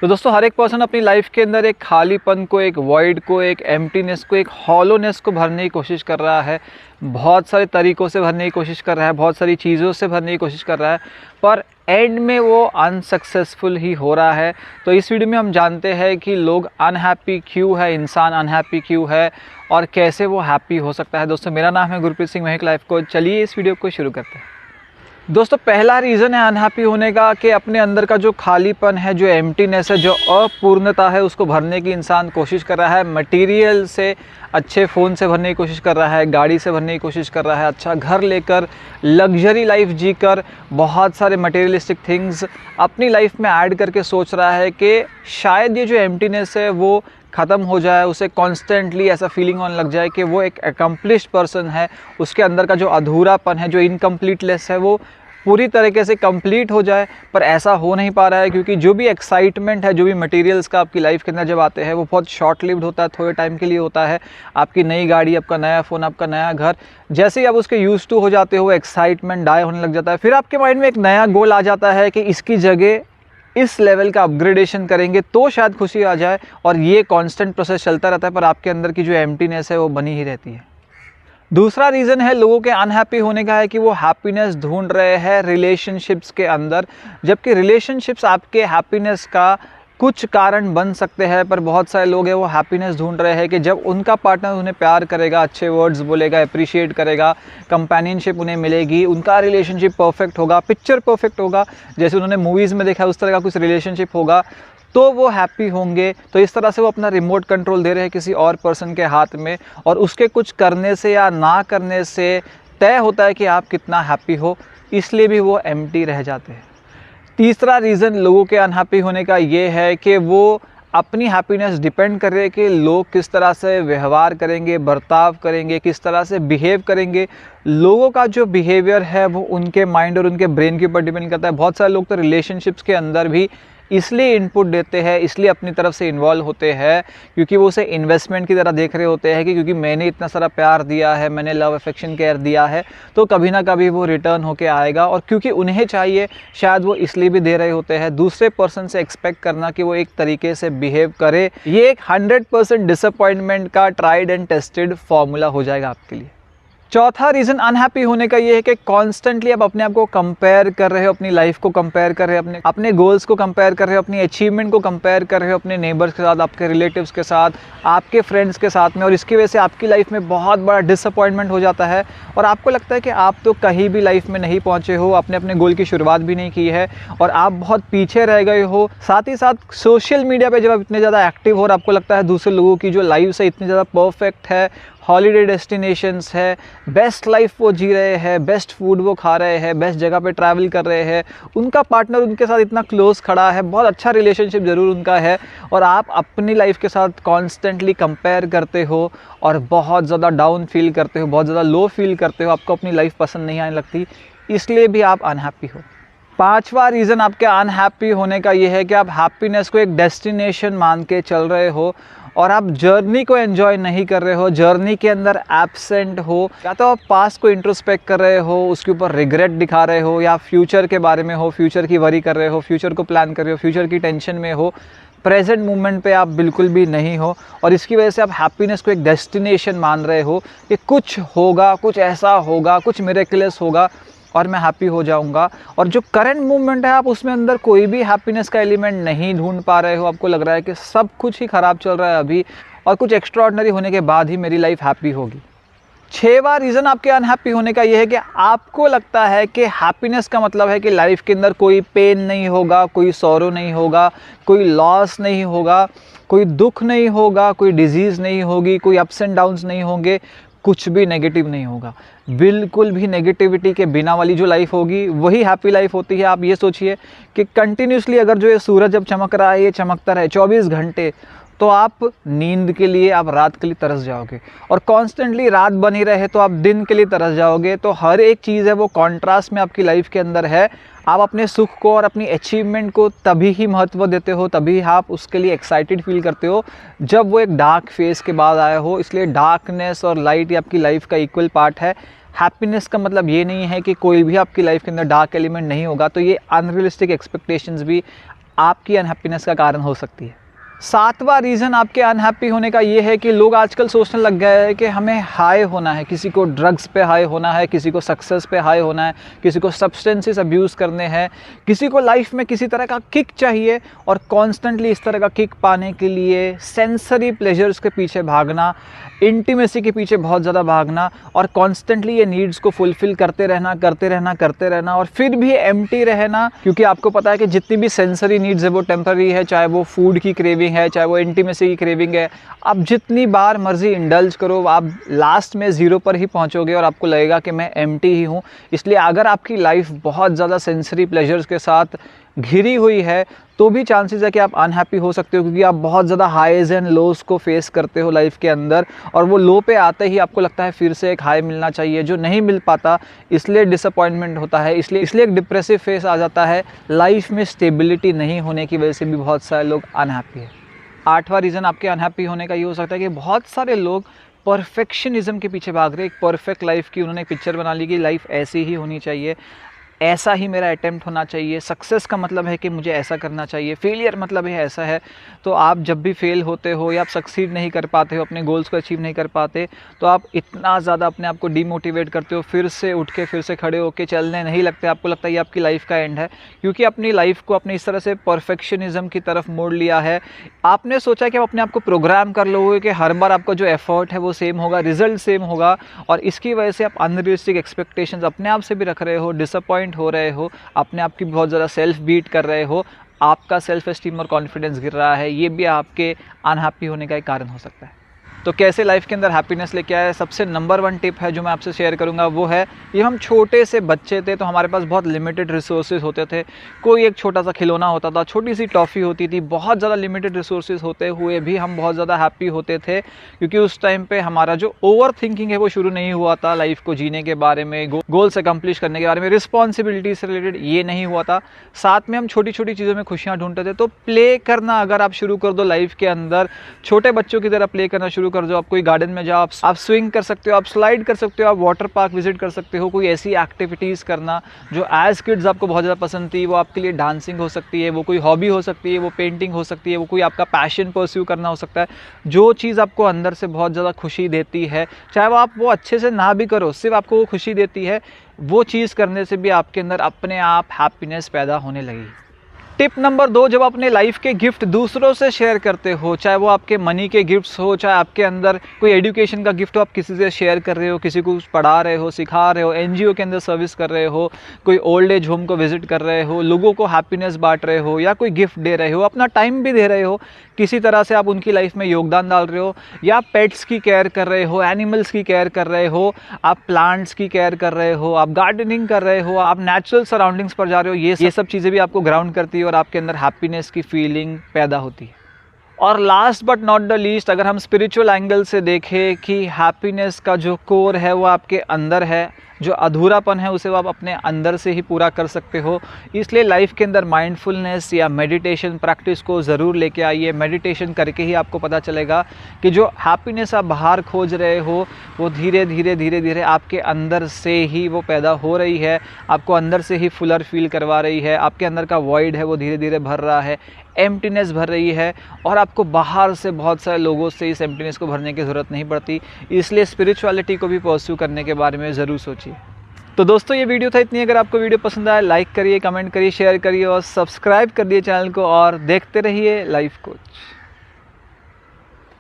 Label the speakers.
Speaker 1: तो दोस्तों हर एक पर्सन अपनी लाइफ के अंदर एक खालीपन को, एक वॉइड को, एक एम्प्टीनेस को, एक हॉलोनेस को भरने की कोशिश कर रहा है। बहुत सारे तरीक़ों से भरने की कोशिश कर रहा है, बहुत सारी चीज़ों से भरने की कोशिश कर रहा है, पर एंड में वो अनसक्सेसफुल ही हो रहा है। तो इस वीडियो में हम जानते हैं कि लोग अनहैप्पी क्यों है, इंसान अनहैप्पी क्यों है और कैसे वो हैप्पी हो सकता है। दोस्तों मेरा नाम है गुरप्रीत सिंह महक लाइफ कोच। चलिए इस वीडियो को शुरू करते हैं। दोस्तों पहला रीज़न है अनहैप्पी होने का कि अपने अंदर का जो खालीपन है, जो एम्प्टीनेस है, जो अपूर्णता है, उसको भरने की इंसान कोशिश कर रहा है। मटेरियल से, अच्छे फ़ोन से भरने की कोशिश कर रहा है, गाड़ी से भरने की कोशिश कर रहा है, अच्छा घर लेकर, लग्जरी लाइफ जीकर, बहुत सारे मटेरियलिस्टिक थिंग्स अपनी लाइफ में ऐड करके सोच रहा है कि शायद ये जो एम्प्टीनेस है वो ख़त्म हो जाए, उसे कॉन्स्टेंटली ऐसा फीलिंग होने लग जाए कि वो एक अकम्प्लिश्ड पर्सन है, उसके अंदर का जो अधूरापन है, जो इनकम्प्लीटनेस है, वो पूरी तरीके से कंप्लीट हो जाए। पर ऐसा हो नहीं पा रहा है क्योंकि जो भी एक्साइटमेंट है, जो भी मटेरियल्स का आपकी लाइफ के अंदर जब आते हैं वो बहुत शॉर्ट लिव्ड होता है, थोड़े टाइम के लिए होता है। आपकी नई गाड़ी, आपका नया फ़ोन, आपका नया घर, जैसे ही आप उसके यूज टू हो जाते हो, एक्साइटमेंट डाई होने लग जाता है। फिर आपके माइंड में एक नया गोल आ जाता है कि इसकी जगह इस लेवल का अपग्रेडेशन करेंगे तो शायद खुशी आ जाए, और ये कांस्टेंट प्रोसेस चलता रहता है, पर आपके अंदर की जो एम्प्टीनेस है वो बनी ही रहती है। दूसरा रीज़न है लोगों के अनहैप्पी होने का है कि वो हैप्पीनेस ढूंढ रहे हैं रिलेशनशिप्स के अंदर, जबकि रिलेशनशिप्स आपके हैप्पीनेस का कुछ कारण बन सकते हैं। पर बहुत सारे लोग हैं वो हैप्पीनेस ढूंढ रहे हैं कि जब उनका पार्टनर उन्हें प्यार करेगा, अच्छे वर्ड्स बोलेगा, अप्रिशिएट करेगा, कंपेनियनशिप उन्हें मिलेगी, उनका रिलेशनशिप परफेक्ट होगा, पिक्चर परफेक्ट होगा, जैसे उन्होंने मूवीज़ में देखा उस तरह का कुछ रिलेशनशिप होगा, तो वो हैप्पी होंगे। तो इस तरह से वो अपना रिमोट कंट्रोल दे रहे हैं किसी और पर्सन के हाथ में, और उसके कुछ करने से या ना करने से तय होता है कि आप कितना हैप्पी हो, इसलिए भी वो एम्प्टी रह जाते हैं। तीसरा रीज़न लोगों के अनहैप्पी होने का ये है कि वो अपनी हैप्पीनेस डिपेंड कर रही है कि लोग किस तरह से व्यवहार करेंगे, बर्ताव करेंगे, किस तरह से बिहेव करेंगे। लोगों का जो बिहेवियर है वो उनके माइंड और उनके ब्रेन के ऊपर डिपेंड करता है। बहुत सारे लोग तो रिलेशनशिप्स के अंदर भी इसलिए इनपुट देते हैं, इसलिए अपनी तरफ से इन्वॉल्व होते हैं क्योंकि वो उसे इन्वेस्टमेंट की तरह देख रहे होते हैं कि क्योंकि मैंने इतना सारा प्यार दिया है, मैंने लव अफेक्शन केयर दिया है, तो कभी ना कभी वो रिटर्न होके आएगा। और क्योंकि उन्हें चाहिए, शायद वो इसलिए भी दे रहे होते हैं। दूसरे पर्सन से एक्सपेक्ट करना कि वो एक तरीके से बिहेव करे, ये एक 100% डिसअपॉइंटमेंट का ट्राइड एंड टेस्टेड फॉर्मूला हो जाएगा आपके लिए। चौथा रीज़न अनहैप्पी होने का ये है कि कॉन्स्टेंटली आप अपने आप को कंपेयर कर रहे हो, अपनी लाइफ को कंपेयर कर रहे हो, अपने गोल्स को कंपेयर कर रहे हो, अपनी अचीवमेंट को कंपेयर कर रहे हो अपने नेबर्स के साथ, आपके रिलेटिव्स के साथ, आपके फ्रेंड्स के साथ में, और इसकी वजह से आपकी लाइफ में बहुत बड़ा डिसअपॉइंटमेंट हो जाता है और आपको लगता है कि आप तो कहीं भी लाइफ में नहीं पहुँचे हो, आपने अपने गोल की शुरुआत भी नहीं की है और आप बहुत पीछे रह गए हो। साथ ही साथ सोशल मीडिया पर जब आप इतने ज़्यादा एक्टिव हो और आपको लगता है दूसरे लोगों की जो लाइफ है इतनी ज़्यादा परफेक्ट है, हॉलीडे डेस्टिनेशंस है, बेस्ट लाइफ वो जी रहे हैं, बेस्ट फूड वो खा रहे हैं, बेस्ट जगह पे ट्रैवल कर रहे हैं, उनका पार्टनर उनके साथ इतना क्लोज खड़ा है, बहुत अच्छा रिलेशनशिप ज़रूर उनका है, और आप अपनी लाइफ के साथ कॉन्स्टेंटली कंपेयर करते हो और बहुत ज़्यादा डाउन फील करते हो, बहुत ज़्यादा लो फील करते हो, आपको अपनी लाइफ पसंद नहीं आने लगती, इसलिए भी आप अनहैप्पी हो। पांचवा रीज़न आपके अनहैप्पी होने का ये है कि आप हैप्पीनेस को एक डेस्टिनेशन मान के चल रहे हो और आप जर्नी को एंजॉय नहीं कर रहे हो, जर्नी के अंदर एब्सेंट हो। या तो आप पास्ट को इंट्रोस्पेक्ट कर रहे हो, उसके ऊपर रिग्रेट दिखा रहे हो, या फ्यूचर के बारे में हो, फ्यूचर की वरी कर रहे हो, फ्यूचर को प्लान कर रहे हो, फ्यूचर की टेंशन में हो, प्रेजेंट मोमेंट पे आप बिल्कुल भी नहीं हो, और इसकी वजह से आप हैप्पीनेस को एक डेस्टिनेशन मान रहे हो कि कुछ होगा, कुछ ऐसा होगा, कुछ मिरेकलस होगा और मैं हैप्पी हो जाऊंगा। और जो करंट मूवमेंट है आप उसमें अंदर कोई भी हैप्पीनेस का एलिमेंट नहीं ढूंढ पा रहे हो। आपको लग रहा है कि सब कुछ ही ख़राब चल रहा है अभी, और कुछ एक्स्ट्राऑर्डिनरी होने के बाद ही मेरी लाइफ हैप्पी होगी। छठवां रीज़न आपके अनहैप्पी होने का यह है कि आपको लगता है कि हैप्पीनेस का मतलब है कि लाइफ के अंदर कोई पेन नहीं होगा, कोई सॉरो नहीं होगा, कोई लॉस नहीं होगा, कोई दुख नहीं होगा, कोई डिजीज़ नहीं होगी, कोई अप्स एंड डाउन्स नहीं होंगे, कुछ भी नेगेटिव नहीं होगा। बिल्कुल भी नेगेटिविटी के बिना वाली जो लाइफ होगी वही हैप्पी लाइफ होती है। आप ये सोचिए कि कंटिन्यूसली अगर जो ये सूरज जब चमक रहा है, ये चमकता रहे 24 घंटे, तो आप नींद के लिए, आप रात के लिए तरस जाओगे, और कॉन्स्टेंटली रात बनी रहे तो आप दिन के लिए तरस जाओगे। तो हर एक चीज़ है वो कॉन्ट्रास्ट में आपकी लाइफ के अंदर है। आप अपने सुख को और अपनी अचीवमेंट को तभी ही महत्व देते हो, तभी आप उसके लिए एक्साइटेड फील करते हो जब वो एक डार्क फेज के बाद आया हो। इसलिए डार्कनेस और लाइट आपकी लाइफ का इक्वल पार्ट है। हैप्पीनेस का मतलब ये नहीं है कि कोई भी आपकी लाइफ के अंदर डार्क एलिमेंट नहीं होगा। तो ये अनरियलिस्टिक एक्सपेक्टेशंस भी आपकी अनहैप्पीनेस का कारण हो सकती है। सातवां रीज़न आपके अनहैप्पी होने का ये है कि लोग आजकल सोचने लग गए हैं कि हमें हाई होना है, किसी को ड्रग्स पे हाई होना है, किसी को सक्सेस पे हाई होना है, किसी को सब्सटेंसेस अब्यूज़ करने हैं, किसी को लाइफ में किसी तरह का किक चाहिए और कॉन्स्टेंटली इस तरह का किक पाने के लिए सेंसरी प्लेजर्स के पीछे भागना, इंटीमेसी के पीछे बहुत ज़्यादा भागना और कॉन्स्टेंटली ये नीड्स को फुलफ़िल करते रहना और फिर भी एम्प्टी रहना, क्योंकि आपको पता है कि जितनी भी सेंसरी नीड्स है वो टेम्पररी है, चाहे वो फूड की क्रेविंग है, चाहे वो इंटीमेसी की क्रेविंग है। आप जितनी बार मर्जी इंडल्ज करो, आप लास्ट में ज़ीरो पर ही पहुंचोगे और आपको लगेगा कि मैं एम्प्टी ही हूं। इसलिए अगर आपकी लाइफ बहुत ज़्यादा सेंसरी प्लेजर्स के साथ घिरी हुई है तो भी चांसेस है कि आप अनहैप्पी हो सकते हो, क्योंकि आप बहुत ज़्यादा हाईज एंड लोज को फेस करते हो लाइफ के अंदर और वो लो पे आते ही आपको लगता है फिर से एक हाई मिलना चाहिए जो नहीं मिल पाता, इसलिए डिसअपॉइंटमेंट होता है, इसलिए एक डिप्रेसिव फेस आ जाता है। लाइफ में स्टेबिलिटी नहीं होने की वजह से भी बहुत सारे लोग अनहैप्पी है। आठवां रीज़न आपके अनहैप्पी होने का ये हो सकता है कि बहुत सारे लोग परफेक्शनिज्म के पीछे भाग रहे हैं। एक परफेक्ट लाइफ की उन्होंने पिक्चर बना ली कि लाइफ ऐसी ही होनी चाहिए, ऐसा ही मेरा अटेम्प्ट होना चाहिए, सक्सेस का मतलब है कि मुझे ऐसा करना चाहिए, फेलियर मतलब है ऐसा है। तो आप जब भी फेल होते हो या आप सक्सीड नहीं कर पाते हो, अपने गोल्स को अचीव नहीं कर पाते, तो आप इतना ज़्यादा अपने आप को डीमोटिवेट करते हो, फिर से उठ के फिर से खड़े होकर चलने नहीं लगते, आपको लगता है ये आपकी लाइफ का एंड है, क्योंकि अपनी लाइफ को अपने इस तरह से परफेक्शनिज्म की तरफ मोड़ लिया है। आपने सोचा कि आप अपने आप को प्रोग्राम कर लोगे कि हर बार आपका जो एफर्ट है वो सेम होगा, रिजल्ट सेम होगा, और इसकी वजह से आप अनरियलिस्टिक एक्सपेक्टेशंस अपने आप से भी रख रहे हो, डिसअपॉइंट हो रहे हो, अपने आप की बहुत ज़्यादा सेल्फ बीट कर रहे हो, आपका सेल्फ एस्टीम और कॉन्फिडेंस गिर रहा है। ये भी आपके अनहैप्पी होने का एक कारण हो सकता है। तो कैसे लाइफ के अंदर हैप्पीनेस लेके आए, सबसे नंबर 1 टिप है जो मैं आपसे शेयर करूंगा वो है, ये हम छोटे से बच्चे थे तो हमारे पास बहुत लिमिटेड रिसोर्सेज होते थे। कोई एक छोटा सा खिलौना होता था, छोटी सी टॉफ़ी होती थी, बहुत ज़्यादा लिमिटेड रिसोर्सेज होते हुए भी हम बहुत ज़्यादा हैप्पी होते थे, क्योंकि उस टाइम पे हमारा जो ओवर थिंकिंग है वो शुरू नहीं हुआ था लाइफ को जीने के बारे में, गोल्स अकम्प्लिश करने के बारे में, रिस्पॉन्सिबिलिटी से रिलेटेड ये नहीं हुआ था। साथ में हम छोटी छोटी चीज़ों में खुशियाँ ढूंढते थे। तो प्ले करना अगर आप शुरू कर दो लाइफ के अंदर, छोटे बच्चों की तरह प्ले करना शुरू कर दो, आप कोई गार्डन में जाओ, आप स्विंग कर सकते हो, आप स्लाइड कर सकते हो, आप वाटर पार्क विजिट कर सकते हो, कोई ऐसी एक्टिविटीज़ करना जो एज किड्स आपको बहुत ज़्यादा पसंद थी, वो आपके लिए डांसिंग हो सकती है, वो कोई हॉबी हो सकती है, वो पेंटिंग हो सकती है, वो कोई आपका पैशन परस्यू करना हो सकता है। जो चीज़ आपको अंदर से बहुत ज़्यादा खुशी देती है, चाहे वो आप वो अच्छे से ना भी करो, सिर्फ आपको वो खुशी देती है, वो चीज़ करने से भी आपके अंदर अपने आप हैप्पीनेस पैदा होने लगी। टिप नंबर 2, जब अपने लाइफ के गिफ्ट दूसरों से शेयर करते हो, चाहे वो आपके मनी के गिफ्ट्स हो, चाहे आपके अंदर कोई एजुकेशन का गिफ्ट हो, आप किसी से शेयर कर रहे हो, किसी को पढ़ा रहे हो, सिखा रहे हो, एनजीओ के अंदर सर्विस कर रहे हो, कोई ओल्ड एज होम को विजिट कर रहे हो, लोगों को हैप्पीनेस बांट रहे हो, या कोई गिफ्ट दे रहे हो, अपना टाइम भी दे रहे हो, किसी तरह से आप उनकी लाइफ में योगदान डाल रहे हो, या पेट्स की केयर कर रहे हो, एनिमल्स की केयर कर रहे हो, आप प्लांट्स की केयर कर रहे हो, आप गार्डनिंग कर रहे हो, आप नेचुरल सराउंडिंग्स पर जा रहे हो, ये सब चीज़ें भी आपको ग्राउंड करती है और आपके अंदर हैप्पीनेस की फीलिंग पैदा होती है। और last but not the least, अगर हम स्पिरिचुअल एंगल से देखें कि हैप्पीनेस का जो कोर है वो आपके अंदर है, जो अधूरापन है उसे आप अपने अंदर से ही पूरा कर सकते हो। इसलिए लाइफ के अंदर माइंडफुलनेस या मेडिटेशन प्रैक्टिस को ज़रूर लेके आइए। मेडिटेशन करके ही आपको पता चलेगा कि जो हैप्पीनेस आप बाहर खोज रहे हो वो धीरे धीरे आपके अंदर से ही वो पैदा हो रही है, आपको अंदर से ही फुलर फील करवा रही है, आपके अंदर का वॉइड है वो धीरे धीरे भर रहा है, एम्प्टीनेस भर रही है, और आपको बाहर से बहुत सारे लोगों से इस एम्प्टीनेस को भरने की ज़रूरत नहीं पड़ती। इसलिए स्पिरिचुअलिटी को भी परस्यू करने के बारे में ज़रूर सोचिए। तो दोस्तों ये वीडियो था इतनी। अगर आपको वीडियो पसंद आया लाइक करिए, कमेंट करिए, शेयर करिए और सब्सक्राइब कर दिए चैनल को, और देखते रहिए लाइफ कोच।